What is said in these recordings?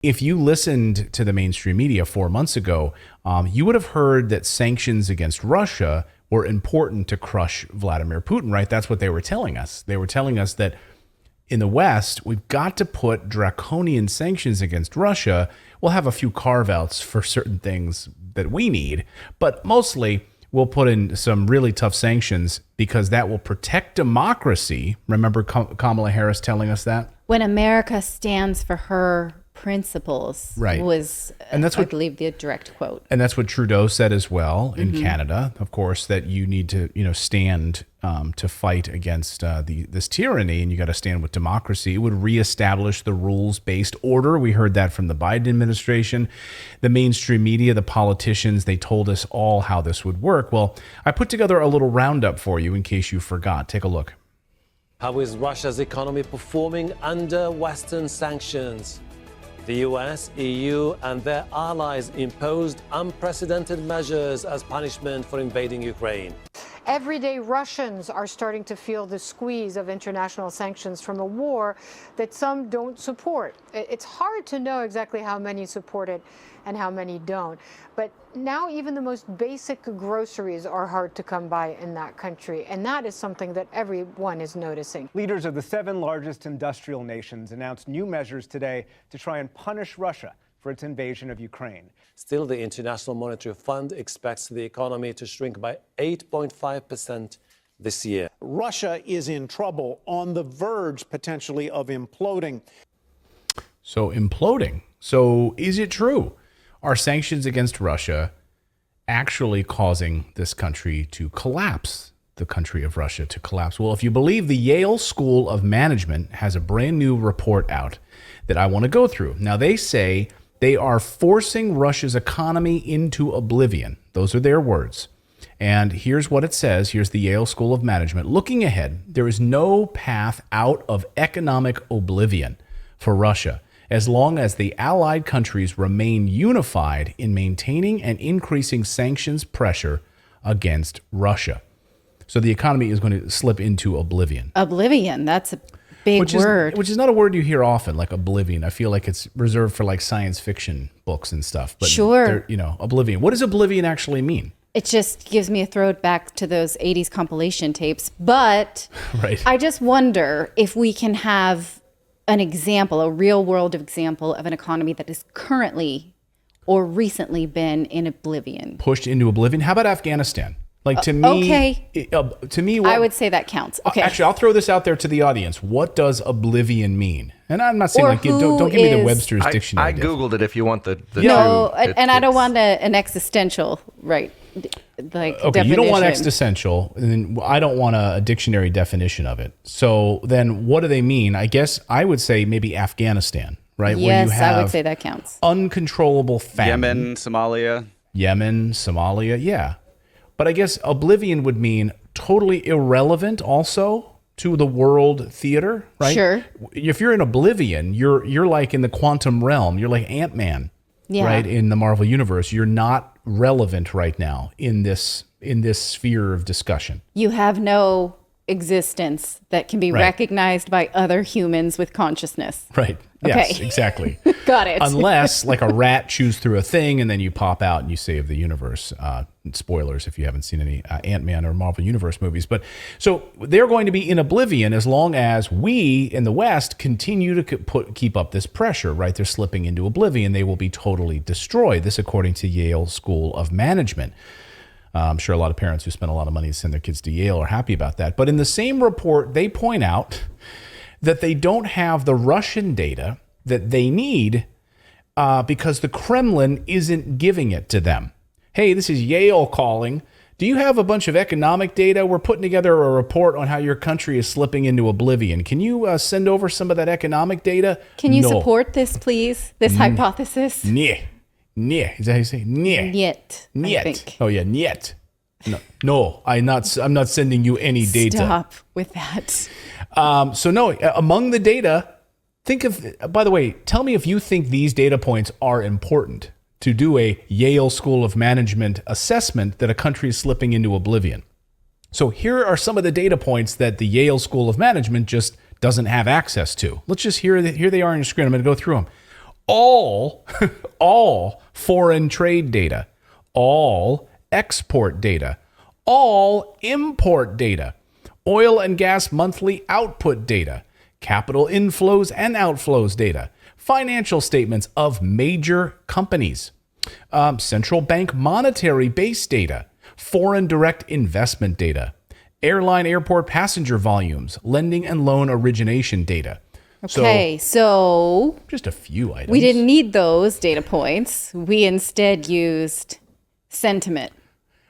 If you listened to the mainstream media 4 months ago, you would have heard that sanctions against Russia were important to crush Vladimir Putin, right? That's what they were telling us. They were telling us that in the West, we've got to put draconian sanctions against Russia. We'll have a few carve-outs for certain things that we need, but mostly we'll put in some really tough sanctions because that will protect democracy. Remember Kamala Harris telling us that? When America stands for her principles, right, was, and that's what, I believe, the direct quote. And that's what Trudeau said as well in Canada, of course, that you need to, stand to fight against this tyranny, and you got to stand with democracy. It would reestablish the rules-based order. We heard that from the Biden administration. The mainstream media, the politicians, they told us all how this would work. Well, I put together a little roundup for you in case you forgot. Take a look. How is Russia's economy performing under Western sanctions? The US, EU, and their allies imposed unprecedented measures as punishment for invading Ukraine. Everyday Russians are starting to feel the squeeze of international sanctions from a war that some don't support. It's hard to know exactly how many support it and how many don't. But now even the most basic groceries are hard to come by in that country. And that is something that everyone is noticing. Leaders of the 7 largest industrial nations announced new measures today to try and punish Russia for its invasion of Ukraine. Still, the International Monetary Fund expects the economy to shrink by 8.5% this year. Russia is in trouble, on the verge potentially of imploding. So imploding. So is it true? Are sanctions against Russia actually causing this country to collapse, the country of Russia to collapse? Well, if you believe the Yale School of Management has a brand new report out that I want to go through. Now, they say they are forcing Russia's economy into oblivion. Those are their words. And here's what it says. Here's the Yale School of Management. Looking ahead, there is no path out of economic oblivion for Russia as long as the allied countries remain unified in maintaining and increasing sanctions pressure against Russia. So the economy is going to slip into oblivion. Oblivion, that's a big word. Which is not a word you hear often, like oblivion. I feel like it's reserved for like science fiction books and stuff. But sure. Oblivion. What does oblivion actually mean? It just gives me a throwback to those 80s compilation tapes. But right. I just wonder if we can have an example, a real world example of an economy that is currently or recently been in oblivion. Pushed into oblivion. How about Afghanistan? Like to me, okay. I would say that counts. Okay. Actually, I'll throw this out there to the audience. What does oblivion mean? And I'm not saying don't give me the Webster's dictionary. I Googled it if you want the no, and I don't want an existential, right? Like okay, definition. You don't want existential, and I don't want a dictionary definition of it. So then what do they mean? I guess I would say maybe Afghanistan, right? Yes, where you have I would say that counts. Uncontrollable famine. Yemen, Somalia, yeah. But I guess oblivion would mean totally irrelevant also to the world theater, right? Sure. If you're in oblivion, you're like in the quantum realm. You're like Ant-Man, right? In the Marvel universe, you're not relevant right now in this sphere of discussion. You have no existence that can be recognized by other humans with consciousness. Right. Yes, okay. Exactly. Got it. Unless like a rat chews through a thing and then you pop out and you save the universe. Spoilers if you haven't seen any Ant-Man or Marvel Universe movies. But so they're going to be in oblivion as long as we in the West continue to keep up this pressure, right? They're slipping into oblivion. They will be totally destroyed. This according to Yale School of Management. I'm sure a lot of parents who spend a lot of money to send their kids to Yale are happy about that. But in the same report, they point out that they don't have the Russian data that they need because the Kremlin isn't giving it to them. Hey, this is Yale calling. Do you have a bunch of economic data? We're putting together a report on how your country is slipping into oblivion. Can you send over some of that economic data? Can you support this, please? This hypothesis? Nyeh. Is that how you say? Nyeh. Niet. I think. Oh yeah, niet. No, I'm not sending you any data. Stop with that. So no, among the data, think of, by the way, tell me if you think these data points are important to do a Yale School of Management assessment that a country is slipping into oblivion. So here are some of the data points that the Yale School of Management just doesn't have access to. Let's just here they are on your screen. I'm going to go through them. all foreign trade data, all export data, all import data, oil and gas monthly output data, capital inflows and outflows data, financial statements of major companies, central bank monetary base data, foreign direct investment data, airline airport passenger volumes, lending and loan origination data. Okay, so just a few items. We didn't need those data points. We instead used sentiment.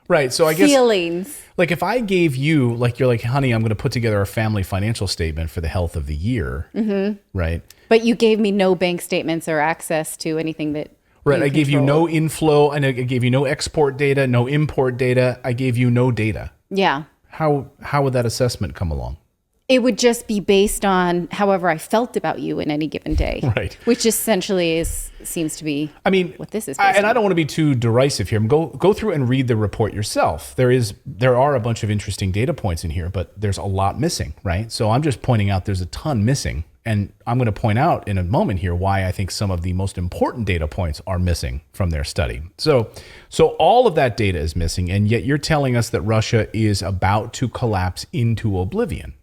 Right. So I guess feelings. Like if I gave you, like you're like, honey, I'm going to put together a family financial statement for the health of the year. Mm-hmm. Right. But you gave me no bank statements or access to anything that. Right. I gave you no inflow, and I gave you no export data, no import data. I gave you no data. Yeah. How would that assessment come along? It would just be based on however I felt about you in any given day. Right. Which essentially seems to be what this is based and on. I don't want to be too derisive here. Go through and read the report yourself. There are a bunch of interesting data points in here, but there's a lot missing, right? So I'm just pointing out there's a ton missing. And I'm going to point out in a moment here why I think some of the most important data points are missing from their study. So all of that data is missing, and yet you're telling us that Russia is about to collapse into oblivion.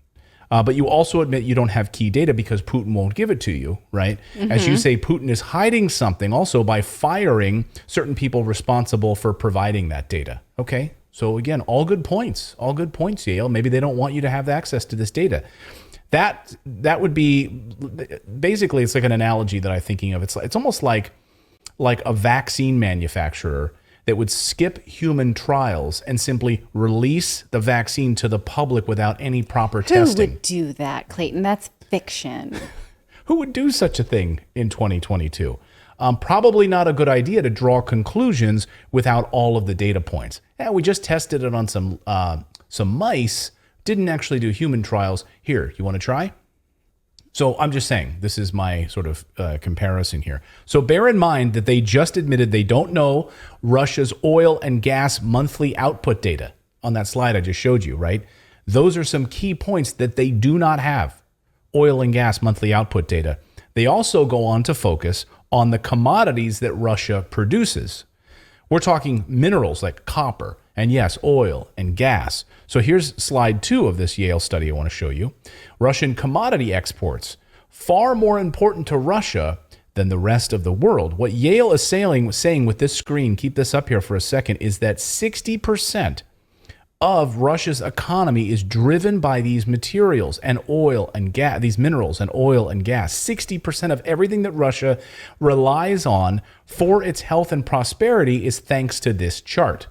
But you also admit you don't have key data because Putin won't give it to you, right? Mm-hmm. As you say, Putin is hiding something also by firing certain people responsible for providing that data. Okay, so again, all good points, Yale. Maybe they don't want you to have access to this data. That would be basically, it's like an analogy that I'm thinking of. It's almost like a vaccine manufacturer that would skip human trials and simply release the vaccine to the public without any proper testing. Who would do that, Clayton? That's fiction. Who would do such a thing in 2022? Probably not a good idea to draw conclusions without all of the data points. Yeah, we just tested it on some mice, didn't actually do human trials. Here, you want to try? So I'm just saying, this is my sort of comparison here. So bear in mind that they just admitted they don't know Russia's oil and gas monthly output data on that slide I just showed you, right? Those are some key points that they do not have, oil and gas monthly output data. They also go on to focus on the commodities that Russia produces. We're talking minerals like copper and yes, oil and gas. So here's slide 2 of this Yale study I want to show you. Russian commodity exports, far more important to Russia than the rest of the world. What Yale is saying with this screen, keep this up here for a second, is that 60% of Russia's economy is driven by these materials and oil and gas, these minerals and oil and gas. 60% of everything that Russia relies on for its health and prosperity is thanks to this chart.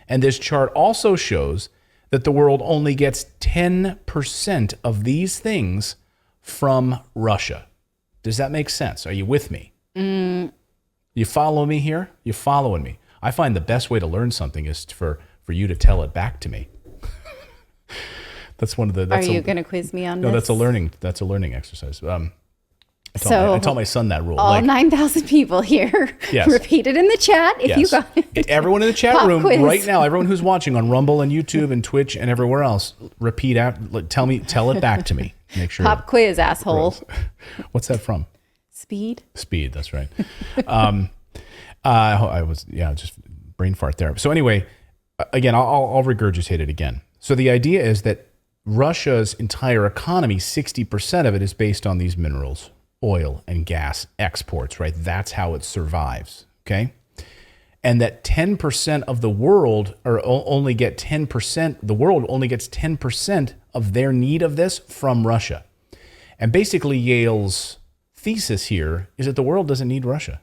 And this chart also shows that the world only gets 10% of these things from Russia. Does that make sense? Are you with me? You follow me here? You following me? I find the best way to learn something is for you to tell it back to me. That's one of the. Are you going to quiz me on this? No, that's a learning exercise. I tell my son that rule. All 9,000 people here. Yes. Repeat it in the chat if you got it. Everyone in the chat Pop room quiz. right now, everyone who's watching on Rumble and YouTube and Twitch and everywhere else, repeat out. Tell it back to me. Make sure. Pop quiz, asshole. What's that from? Speed. That's right. I was just brain fart there. So anyway, again, I'll regurgitate it again. So the idea is that Russia's entire economy, 60% of it is based on these minerals, oil and gas exports, right? That's how it survives, okay? And that 10% of the world only gets 10% of their need of this from Russia. And basically Yale's thesis here is that the world doesn't need Russia.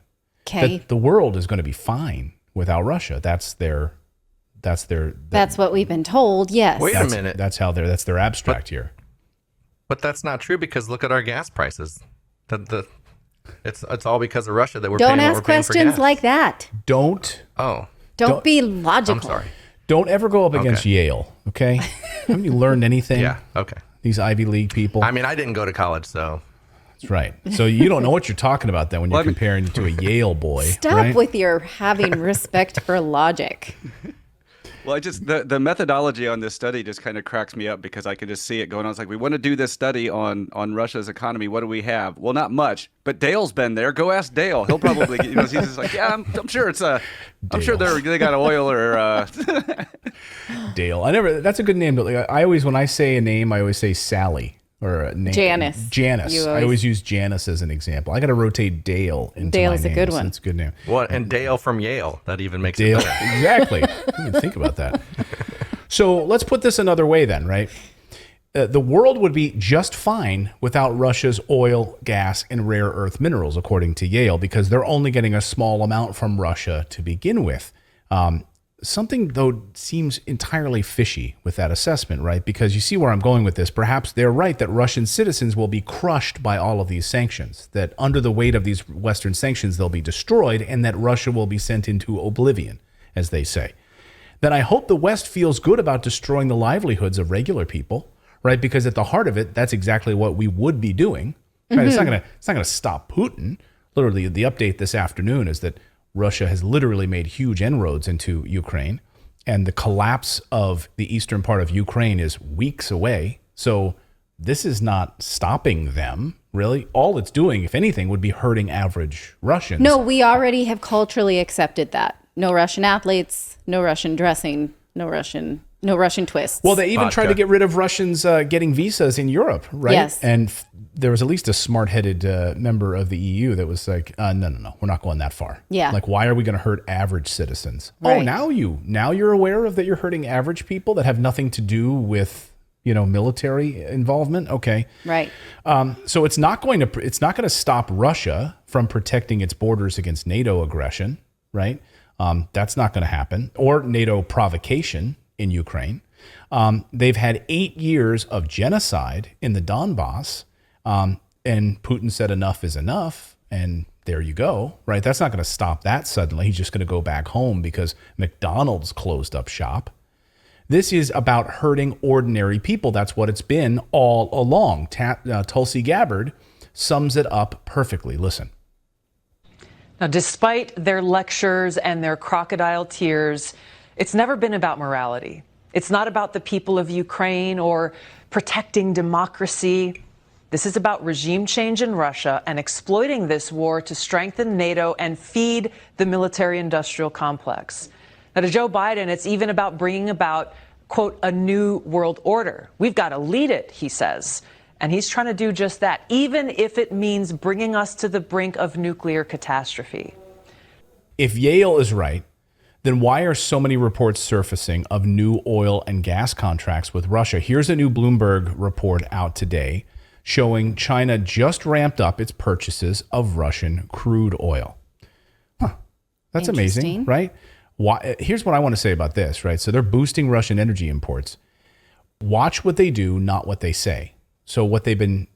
Okay. That the world is going to be fine without Russia. That's what we've been told. Yes. Wait a minute. That's their abstract here. But that's not true because look at our gas prices. It's all because of Russia that we're Don't paying what ask we're paying for questions gas. like that. Don't be logical. I'm sorry. Don't ever go up against Yale, okay? Haven't you learned anything? Yeah, okay. These Ivy League people. I mean, I didn't go to college, so. That's right. So you don't know what you're talking about then when you're comparing to a Yale boy. Stop right? with your having respect for logic. Well, the methodology on this study just kind of cracks me up because I can just see it going on. It's like, we want to do this study on Russia's economy. What do we have? Well, not much. But Dale's been there. Go ask Dale. He'll probably, he's just like, yeah, I'm sure it's I'm sure they got oil or. Dale. That's a good name. I always, when I say a name, I always say Sally. Or a name. Janice. I always use Janice as an example. I got to rotate Dale into Dale my is a names. good one. That's a good name. What? And Dale from Yale. That even makes Dale. it better. Exactly. I didn't think about that. So let's put this another way then, right? The world would be just fine without Russia's oil, gas, and rare earth minerals, according to Yale, because they're only getting a small amount from Russia to begin with. Something, though, seems entirely fishy with that assessment, right? Because you see where I'm going with this. Perhaps they're right that Russian citizens will be crushed by all of these sanctions, that under the weight of these Western sanctions, they'll be destroyed, and that Russia will be sent into oblivion, as they say. Then I hope the West feels good about destroying the livelihoods of regular people, right? Because at the heart of it, that's exactly what we would be doing. Right? It's not gonna stop Putin. Literally, the update this afternoon is that Russia has literally made huge inroads into Ukraine, and the collapse of the eastern part of Ukraine is weeks away. So this is not stopping them, really. All it's doing, if anything, would be hurting average Russians. No, we already have culturally accepted that. No Russian athletes, no Russian dressing, no Russian twists. Well, they even tried to get rid of Russians getting visas in Europe, right? Yes. And there was at least a smart-headed member of the EU that was like, no, we're not going that far. Yeah. Like, why are we going to hurt average citizens? Right. Oh, now you're aware of that you're hurting average people that have nothing to do with, military involvement. Okay. Right. So it's not going to stop Russia from protecting its borders against NATO aggression, right? That's not going to happen, or NATO provocation in Ukraine. They've had 8 years of genocide in the Donbass, and Putin said enough is enough, and there you go, right? That's not going to stop that suddenly. He's just going to go back home because McDonald's closed up shop. This is about hurting ordinary people. That's what it's been all along. Tulsi Gabbard sums it up perfectly. Listen. Now, despite their lectures and their crocodile tears, it's never been about morality. It's not about the people of Ukraine or protecting democracy. This is about regime change in Russia and exploiting this war to strengthen NATO and feed the military-industrial complex. Now, to Joe Biden, it's even about bringing about, quote, a new world order. We've got to lead it, he says. And he's trying to do just that, even if it means bringing us to the brink of nuclear catastrophe. If Yale is right, then why are so many reports surfacing of new oil and gas contracts with Russia? Here's a new Bloomberg report out today showing China just ramped up its purchases of Russian crude oil. That's amazing, right? Here's what I want to say about this, right? So they're boosting Russian energy imports. Watch what they do, not what they say. So what they've been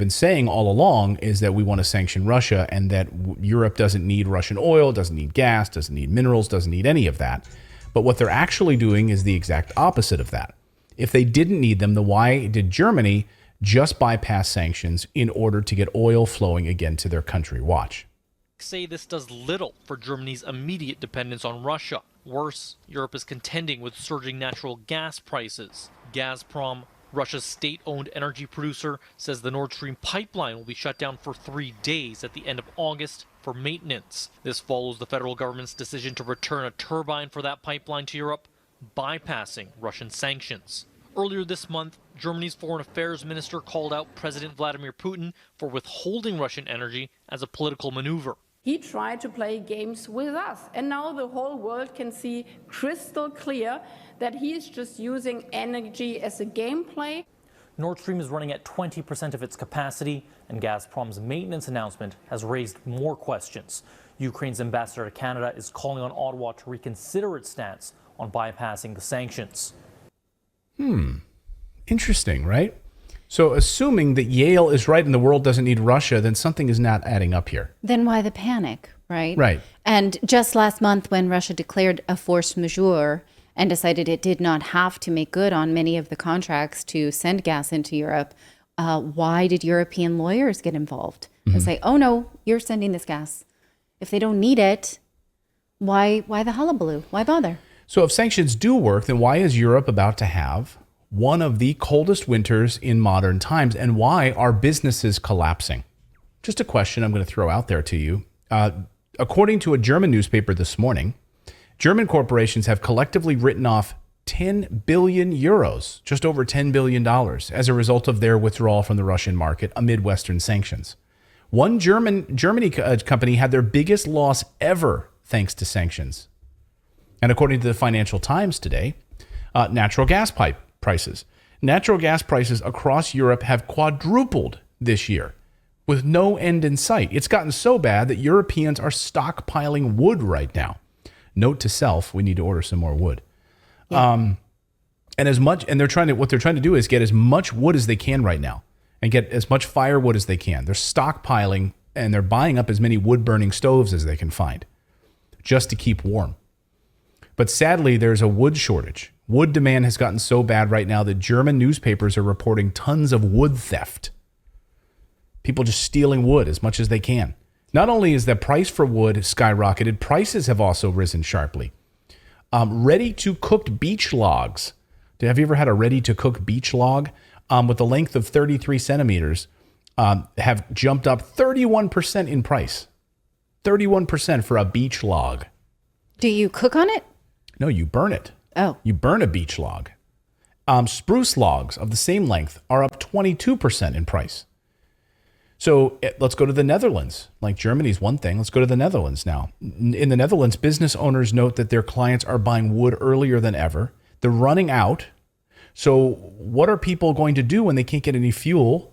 saying all along is that we want to sanction Russia and that Europe doesn't need Russian oil, doesn't need gas, doesn't need minerals, doesn't need any of that. But what they're actually doing is the exact opposite of that. If they didn't need them, then why did Germany just bypass sanctions in order to get oil flowing again to their country? Watch. Say this does little for Germany's immediate dependence on Russia. Worse, Europe is contending with surging natural gas prices. Gazprom, Russia's state-owned energy producer, says the Nord Stream pipeline will be shut down for 3 days at the end of August for maintenance. This follows the federal government's decision to return a turbine for that pipeline to Europe, bypassing Russian sanctions. Earlier this month, Germany's foreign affairs minister called out President Vladimir Putin for withholding Russian energy as a political maneuver. He tried to play games with us, and now the whole world can see crystal clear that he is just using energy as a gameplay. Nord Stream is running at 20% of its capacity, and Gazprom's maintenance announcement has raised more questions. Ukraine's ambassador to Canada is calling on Ottawa to reconsider its stance on bypassing the sanctions. Interesting, right? So assuming that Yale is right and the world doesn't need Russia, then something is not adding up here. Then why the panic, right? Right. And just last month when Russia declared a force majeure and decided it did not have to make good on many of the contracts to send gas into Europe, why did European lawyers get involved and say, oh no, you're sending this gas? If they don't need it, why the hullabaloo? Why bother? So if sanctions do work, then why is Europe about to have one of the coldest winters in modern times? And why are businesses collapsing? Just a question I'm going to throw out there to you. According to a German newspaper this morning, German corporations have collectively written off 10 billion euros, just over $10 billion, as a result of their withdrawal from the Russian market amid Western sanctions. One Germany company had their biggest loss ever thanks to sanctions. And according to the Financial Times today, natural gas prices. Natural gas prices across Europe have quadrupled this year with no end in sight. It's gotten so bad that Europeans are stockpiling wood right now. Note to self, we need to order some more wood. Yeah. What they're trying to do is get as much wood as they can right now and get as much firewood as they can. They're stockpiling and they're buying up as many wood burning stoves as they can find just to keep warm. But sadly, there's a wood shortage. Wood demand has gotten so bad right now that German newspapers are reporting tons of wood theft. People just stealing wood as much as they can. Not only is the price for wood skyrocketed, prices have also risen sharply. Ready-to-cooked beech logs. Have you ever had a ready-to-cook beech log? With a length of 33 centimeters, have jumped up 31% in price. 31% for a beech log. Do you cook on it? No, you burn it. Oh. You burn a beech log. Spruce logs of the same length are up 22% in price. So let's go to the Netherlands. Like Germany's one thing. Let's go to the Netherlands now. In the Netherlands, business owners note that their clients are buying wood earlier than ever. They're running out. So what are people going to do when they can't get any fuel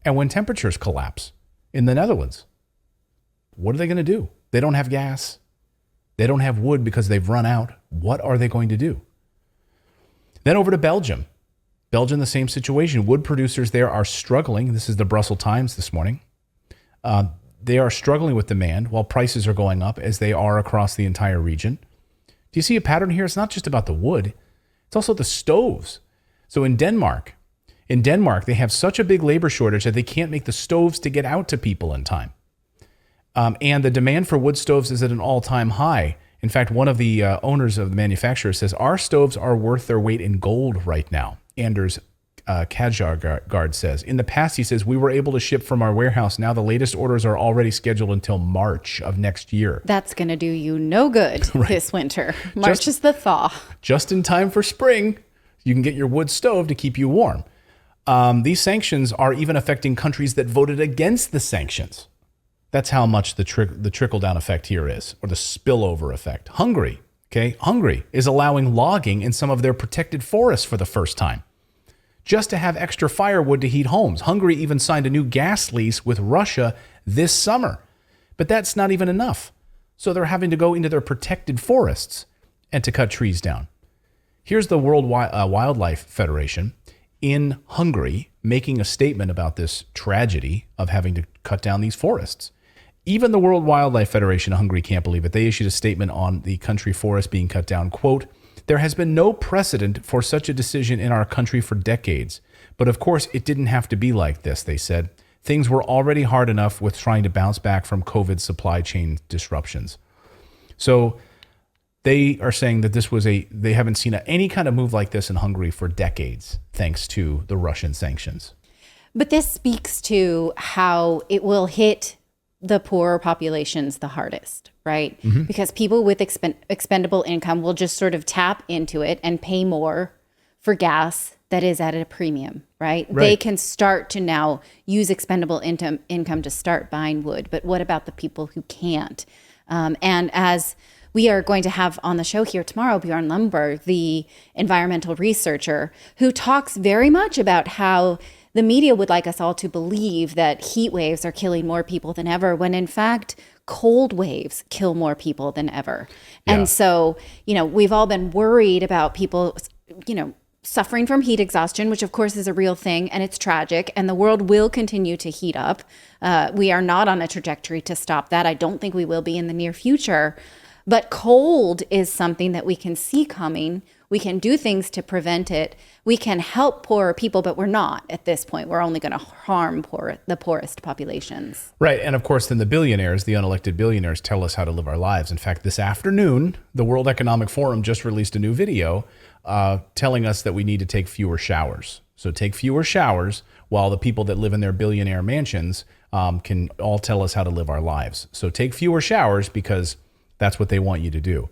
and when temperatures collapse in the Netherlands? What are they going to do? They don't have gas. They don't have wood because they've run out. What are they going to do? Then over to Belgium. Belgium, the same situation. Wood producers there are struggling. This is the Brussels Times this morning. They are struggling with demand while prices are going up as they are across the entire region. Do you see a pattern here? It's not just about the wood. It's also the stoves. So in Denmark, they have such a big labor shortage that they can't make the stoves to get out to people in time. And the demand for wood stoves is at an all-time high. In fact, one of the owners of the manufacturer says, our stoves are worth their weight in gold right now. Anders Kajgaard says. In the past, he says, we were able to ship from our warehouse. Now the latest orders are already scheduled until March of next year. That's going to do you no good this winter. March is the thaw. Just in time for spring, you can get your wood stove to keep you warm. These sanctions are even affecting countries that voted against the sanctions. That's how much the trickle-down effect here is, or the spillover effect. Hungary is allowing logging in some of their protected forests for the first time, just to have extra firewood to heat homes. Hungary even signed a new gas lease with Russia this summer, but that's not even enough. So they're having to go into their protected forests and to cut trees down. Here's the World Wildlife Federation in Hungary making a statement about this tragedy of having to cut down these forests. Even the World Wildlife Federation in Hungary can't believe it. They issued a statement on the country forest being cut down. Quote, there has been no precedent for such a decision in our country for decades. But of course, it didn't have to be like this, they said. Things were already hard enough with trying to bounce back from COVID supply chain disruptions. So they are saying that they haven't seen any kind of move like this in Hungary for decades, thanks to the Russian sanctions. But this speaks to how it will hit the poorer populations the hardest, right? Mm-hmm. Because people with expendable income will just sort of tap into it and pay more for gas that is at a premium, right? They can start to now use expendable income to start buying wood. But what about the people who can't? And as we are going to have on the show here tomorrow, Bjorn Lundberg, the environmental researcher, who talks very much about how the media would like us all to believe that heat waves are killing more people than ever, when in fact, cold waves kill more people than ever. Yeah. And so, we've all been worried about people, suffering from heat exhaustion, which of course is a real thing, and it's tragic, and the world will continue to heat up. We are not on a trajectory to stop that. I don't think we will be in the near future. But cold is something that we can see coming We can do things to prevent it. We can help poorer people, but we're not at this point. We're only going to harm the poorest populations. Right. And of course, then the billionaires, the unelected billionaires, tell us how to live our lives. In fact, this afternoon, the World Economic Forum just released a new video telling us that we need to take fewer showers. So take fewer showers while the people that live in their billionaire mansions can all tell us how to live our lives. So take fewer showers because that's what they want you to do.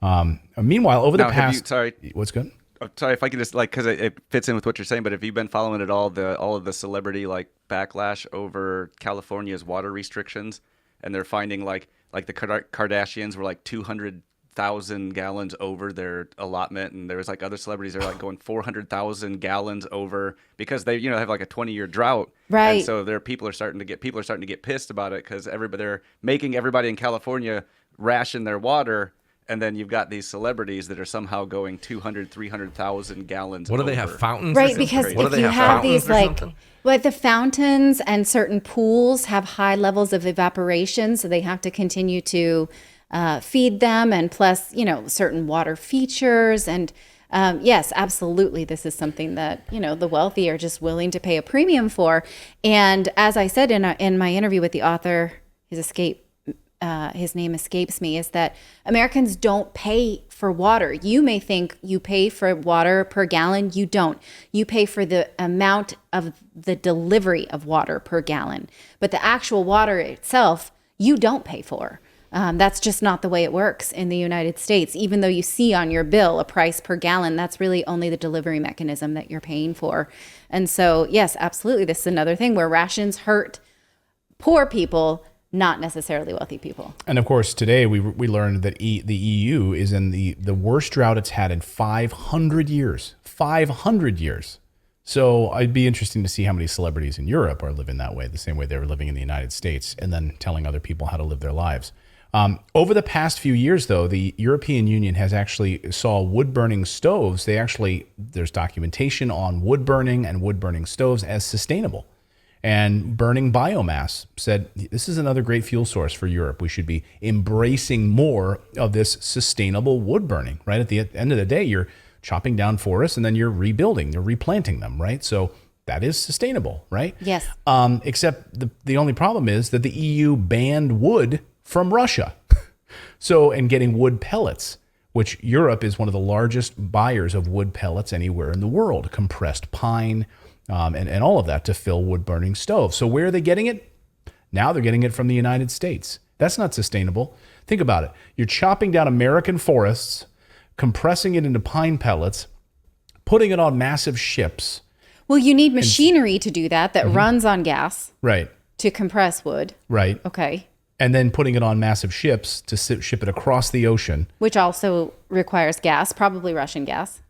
Meanwhile, over the past... What's good? I'm sorry if I could just because it fits in with what you're saying, but if you've been following it all of the celebrity backlash over California's water restrictions, and they're finding like the Kardashians were 200,000 gallons over their allotment, and there's other celebrities that are going 400,000 gallons over because they have a 20-year drought, right? And so people are starting to get pissed about it because they're making everybody in California ration their water. And then you've got these celebrities that are somehow going 200, 300,000 gallons. What do they have, fountains? Right, because if you have these the fountains and certain pools have high levels of evaporation, so they have to continue to feed them, and plus, certain water features. And yes, absolutely, this is something that, the wealthy are just willing to pay a premium for. And as I said in my interview with the author, his name escapes me, is that Americans don't pay for water. You may think you pay for water per gallon. You don't. You pay for the amount of the delivery of water per gallon. But the actual water itself, you don't pay for. That's just not the way it works in the United States. Even though you see on your bill a price per gallon, that's really only the delivery mechanism that you're paying for. And so, yes, absolutely, this is another thing where rations hurt poor people, not necessarily wealthy people. And of course, today we learned that the EU is in the worst drought it's had in 500 years. 500 years. So it'd be interesting to see how many celebrities in Europe are living that way, the same way they were living in the United States, and then telling other people how to live their lives. Over the past few years, though, the European Union has actually saw wood-burning stoves. There's documentation on wood burning and wood-burning stoves as sustainable. And burning biomass said, this is another great fuel source for Europe. We should be embracing more of this sustainable wood burning, right? At the end of the day, you're chopping down forests and then you're rebuilding, you're replanting them, right? So that is sustainable, right? Yes. Except the only problem is that the EU banned wood from Russia. And getting wood pellets, which Europe is one of the largest buyers of wood pellets anywhere in the world, compressed pine, and all of that to fill wood-burning stoves. So where are they getting it? Now they're getting it from the United States. That's not sustainable. Think about it. You're chopping down American forests, compressing it into pine pellets, putting it on massive ships. Well, you need machinery to do that runs on gas. Right. To compress wood. Right. Okay. And then putting it on massive ships to ship it across the ocean. Which also requires gas, probably Russian gas.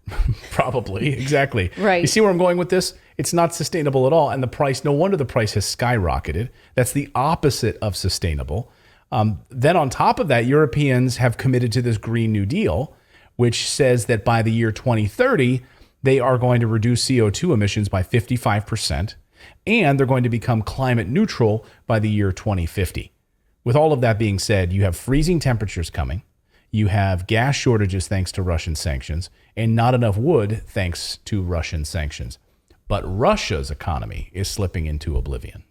Probably, exactly. Right. You see where I'm going with this? It's not sustainable at all. And the price, no wonder the price has skyrocketed. That's the opposite of sustainable. Then on top of that, Europeans have committed to this Green New Deal, which says that by the year 2030, they are going to reduce CO2 emissions by 55%, and they're going to become climate neutral by the year 2050. With all of that being said, you have freezing temperatures coming, you have gas shortages thanks to Russian sanctions, and not enough wood thanks to Russian sanctions. But Russia's economy is slipping into oblivion.